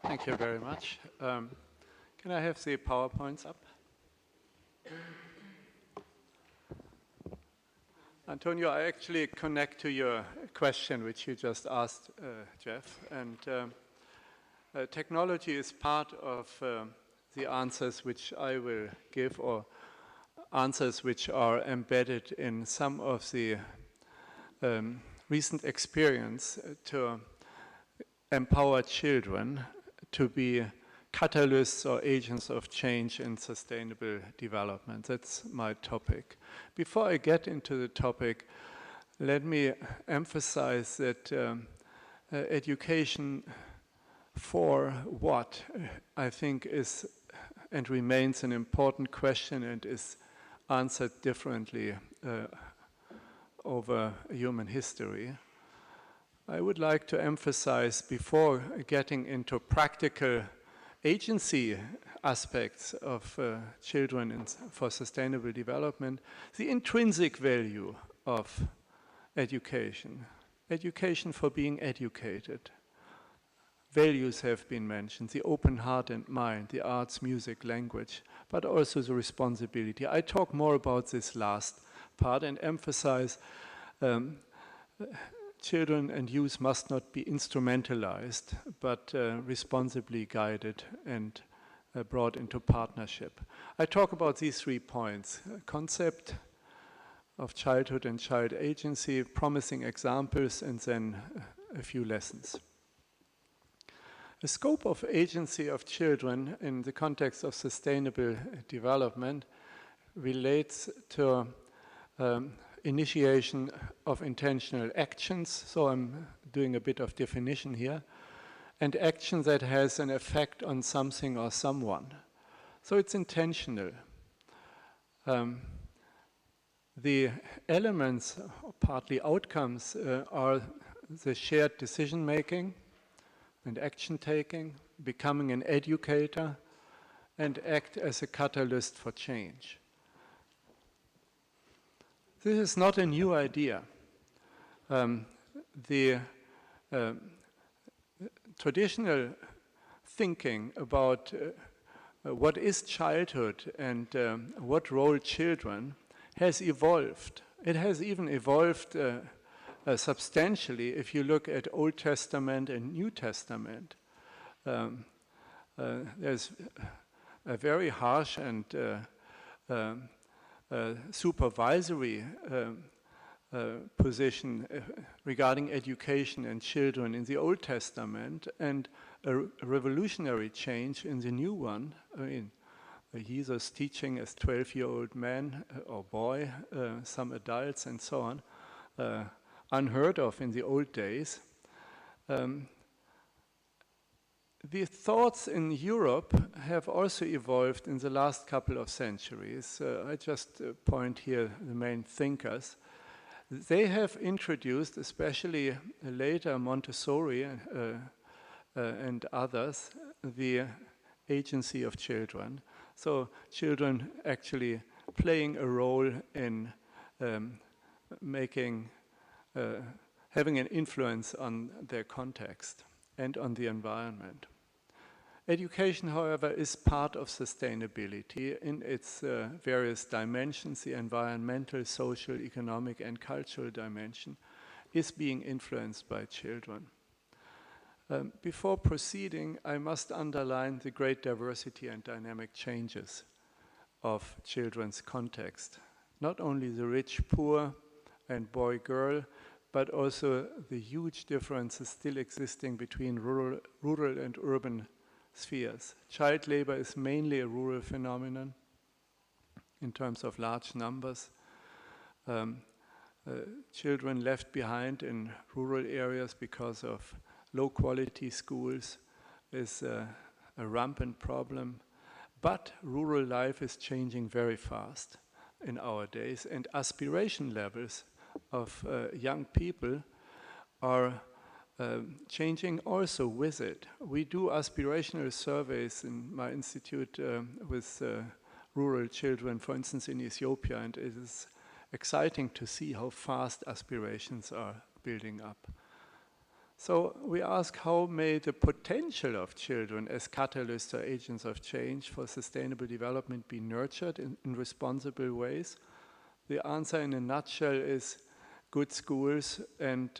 Thank you very much. Can I have the PowerPoints up? Antonio, I actually connect to your question, which you just asked, Jeff. And technology is part of the answers which I will give, or answers which are embedded in some of the recent experience to empower children to be catalysts or agents of change in sustainable development. That's my topic. Before I get into the topic, let me emphasize that education for what I think is and remains an important question and is answered differently over human history. I would like to emphasize, before getting into practical agency aspects of children for sustainable development, the intrinsic value of education. Education for being educated. Values have been mentioned, the open heart and mind, the arts, music, language, but also the responsibility. I talk more about this last part and emphasize children and youth must not be instrumentalized, but responsibly guided and brought into partnership. I talk about these 3 points: concept of childhood and child agency, promising examples, and then a few lessons. The scope of agency of children in the context of sustainable development relates to initiation of intentional actions, so I'm doing a bit of definition here, and action that has an effect on something or someone. So it's intentional. The elements, partly outcomes, are the shared decision-making and action-taking, becoming an educator, and act as a catalyst for change. This is not a new idea. The traditional thinking about what is childhood and what role children has evolved. It has even evolved substantially if you look at Old Testament and New Testament. There's a very harsh and supervisory position regarding education and children in the Old Testament, and a revolutionary change in the new one. I mean, Jesus teaching as 12-year-old man or boy, some adults and so on, unheard of in the old days. The thoughts in Europe have also evolved in the last couple of centuries. I just point here the main thinkers. They have introduced, especially later Montessori and others, the agency of children. So children actually playing a role in having an influence on their context and on the environment. Education, however, is part of sustainability in its various dimensions. The environmental, social, economic, and cultural dimension is being influenced by children. Before proceeding, I must underline the great diversity and dynamic changes of children's context. Not only the rich, poor, and boy-girl, but also the huge differences still existing between rural and urban spheres. Child labor is mainly a rural phenomenon in terms of large numbers. Children left behind in rural areas because of low quality schools is a rampant problem. But rural life is changing very fast in our days, and aspiration levels of young people are changing also with it. We do aspirational surveys in my institute with rural children, for instance in Ethiopia, and it is exciting to see how fast aspirations are building up. So we ask, how may the potential of children as catalysts or agents of change for sustainable development be nurtured in responsible ways? The answer in a nutshell is good schools and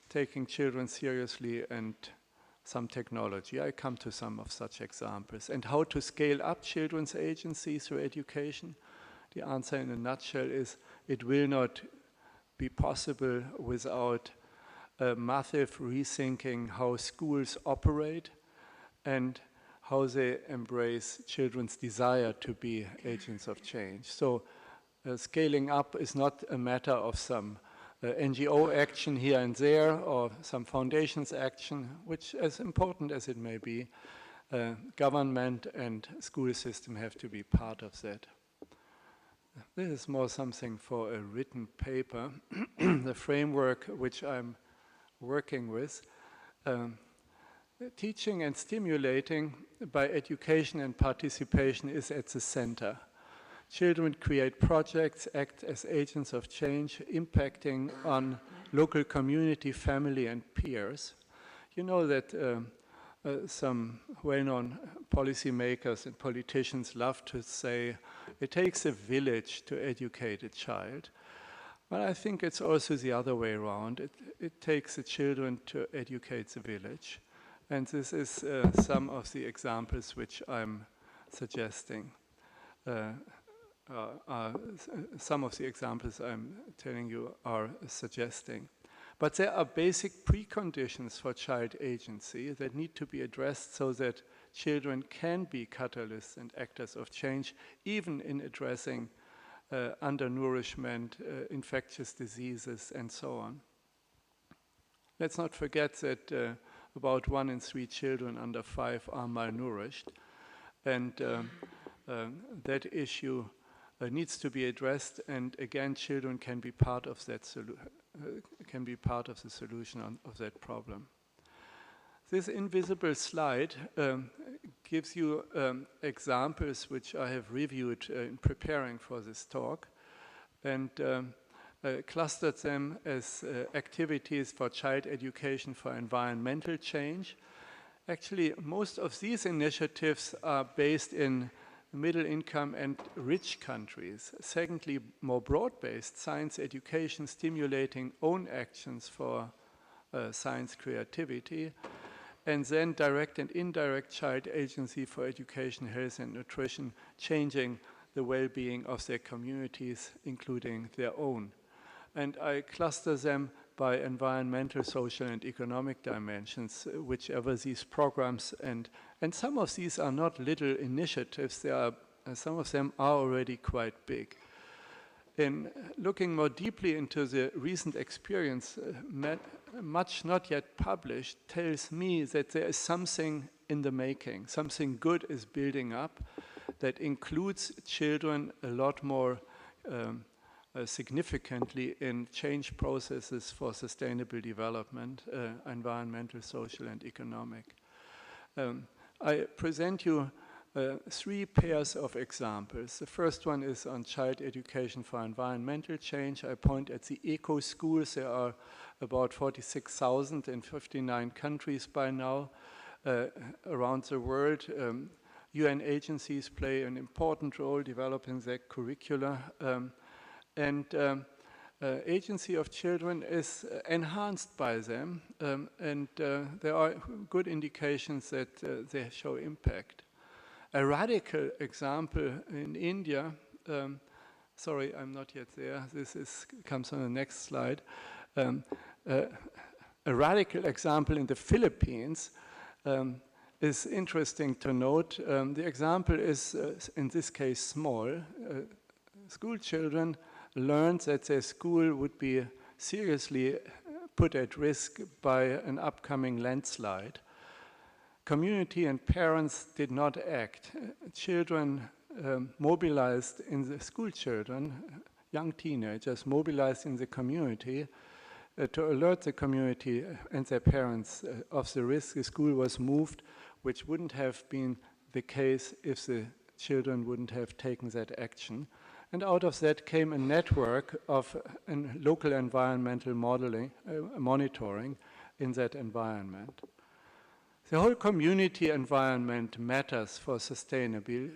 taking children seriously and some technology. I come to some of such examples. And how to scale up children's agency through education? The answer in a nutshell is it will not be possible without a massive rethinking how schools operate and how they embrace children's desire to be agents of change. So scaling up is not a matter of some NGO action here and there or some foundations action, which, as important as it may be, government and school system have to be part of that. This is more something for a written paper. The framework which I'm working with, teaching and stimulating by education and participation is at the center. Children create projects, act as agents of change, impacting on local community, family, and peers. You know that some well-known policymakers and politicians love to say, it takes a village to educate a child. But I think it's also the other way around. It takes the children to educate the village. And this is some of the examples which I'm suggesting. Some of the examples I'm telling you are suggesting. But there are basic preconditions for child agency that need to be addressed so that children can be catalysts and actors of change, even in addressing undernourishment, infectious diseases, and so on. Let's not forget that about 1 in 3 children under 5 are malnourished, and that issue needs to be addressed. And again, children can be part of that the solution of that problem. This invisible slide gives you examples which I have reviewed in preparing for this talk, and clustered them as activities for child education for environmental change. Actually, most of these initiatives are based in middle income and rich countries. Secondly, more broad-based science education stimulating own actions for science creativity. And then direct and indirect child agency for education, health, and nutrition, changing the well-being of their communities, including their own. And I cluster them by environmental, social, and economic dimensions, whichever these programs, and some of these are not little initiatives. Some of them are already quite big. In looking more deeply into the recent experience, much not yet published tells me that there is something in the making, something good is building up that includes children a lot more significantly in change processes for sustainable development, environmental, social, and economic. I present you 3 pairs of examples. The first one is on child education for environmental change. I point at the eco schools. There are about 46,000 in 59 countries by now around the world. UN agencies play an important role developing their curricula. Agency of children is enhanced by them, and there are good indications that they show impact. A radical example in India, sorry, I'm not yet there, comes on the next slide. A radical example in the Philippines is interesting to note. The example is, in this case, small. School children learned that their school would be seriously put at risk by an upcoming landslide. Community and parents did not act. Children mobilized in the school children, young teenagers mobilized in the community to alert the community and their parents of the risk. The school was moved, which wouldn't have been the case if the children wouldn't have taken that action. And out of that came a network of local environmental monitoring in that environment. The whole community environment matters for sustainable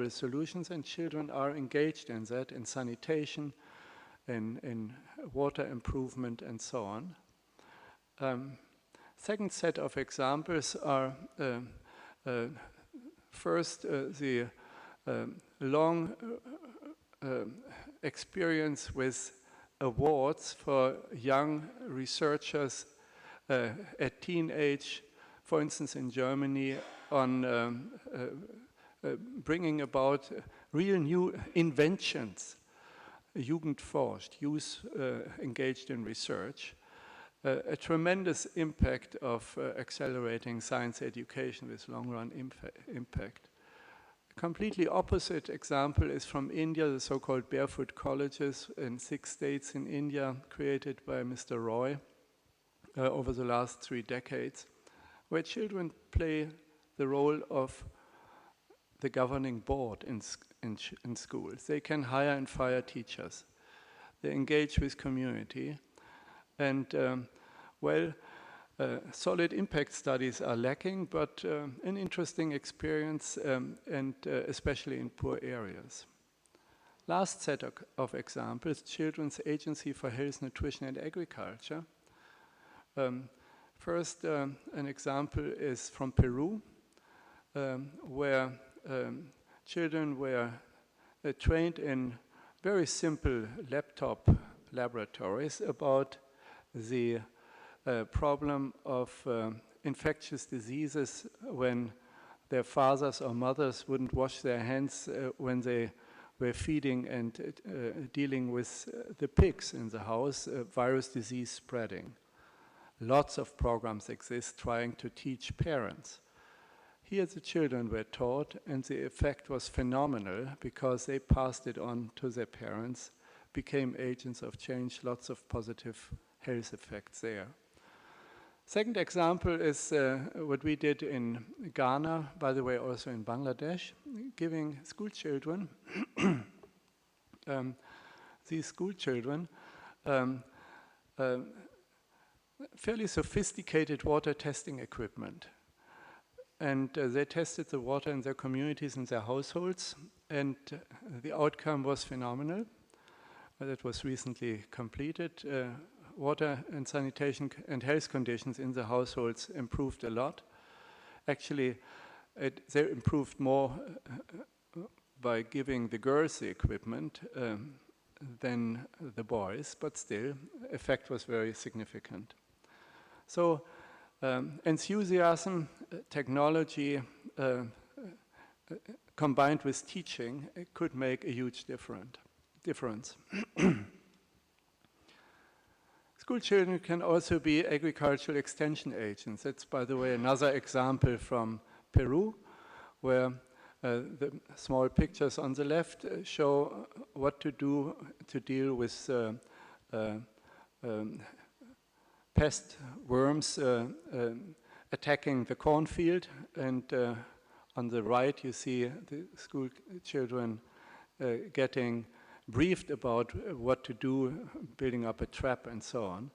solutions, and children are engaged in that, in sanitation, in water improvement, and so on. Second set of examples are first the long experience with awards for young researchers at teenage, for instance in Germany, on bringing about real new inventions, Jugendforscht, youth engaged in research, a tremendous impact of accelerating science education with long-run impact. A completely opposite example is from India, the so-called barefoot colleges in 6 states in India, created by Mr. Roy over the last 3 decades, where children play the role of the governing board in schools. They can hire and fire teachers. They engage with community. And solid impact studies are lacking, but an interesting experience, and especially in poor areas. Last set of examples, Children's Agency for Health, Nutrition and Agriculture. First, an example is from Peru, where children were trained in very simple laptop laboratories about the problem of infectious diseases when their fathers or mothers wouldn't wash their hands when they were feeding and dealing with the pigs in the house, virus disease spreading. Lots of programs exist trying to teach parents. Here the children were taught, and the effect was phenomenal because they passed it on to their parents, became agents of change, lots of positive health effects there. Second example is what we did in Ghana, by the way also in Bangladesh, giving school children, these school children, fairly sophisticated water testing equipment. And they tested the water in their communities, in their households, and the outcome was phenomenal. That was recently completed. Water and sanitation and health conditions in the households improved a lot. Actually, they improved more by giving the girls the equipment than the boys, but still, effect was very significant. So, enthusiasm, technology, combined with teaching, it could make a huge difference. School children can also be agricultural extension agents. That's, by the way, another example from Peru, where the small pictures on the left show what to do to deal with pest worms attacking the cornfield, and on the right you see the school children getting briefed about what to do, building up a trap and so on.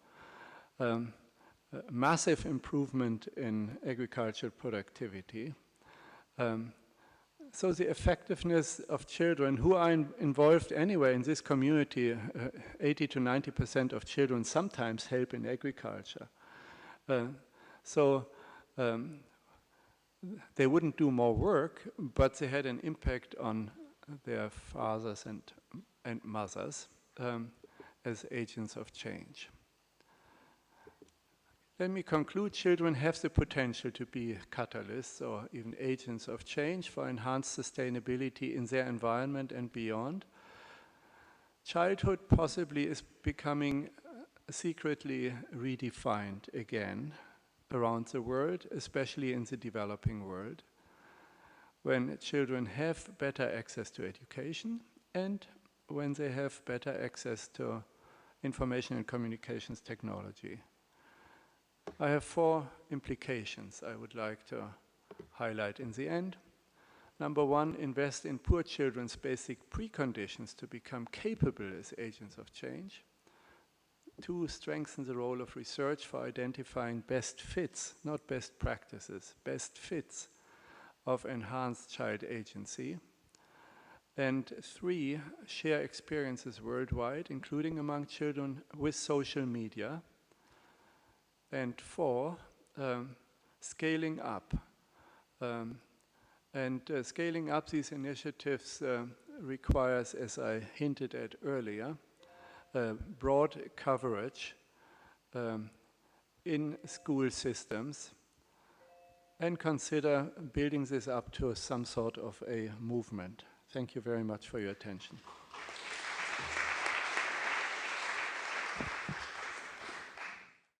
Massive improvement in agricultural productivity. So the effectiveness of children who are involved anyway in this community, 80 to 90% of children sometimes help in agriculture. They wouldn't do more work, but they had an impact on their fathers and mothers as agents of change. Let me conclude. Children have the potential to be catalysts or even agents of change for enhanced sustainability in their environment and beyond. Childhood possibly is becoming secretly redefined again around the world, especially in the developing world, when children have better access to education and when they have better access to information and communications technology. I have 4 implications I would like to highlight in the end. Number one, invest in poor children's basic preconditions to become capable as agents of change. 2, strengthen the role of research for identifying best fits, not best practices, best fits of enhanced child agency. And 3, share experiences worldwide, including among children with social media. And 4, scaling up. Scaling up these initiatives requires, as I hinted at earlier, broad coverage in school systems, and consider building this up to some sort of a movement. Thank you very much for your attention.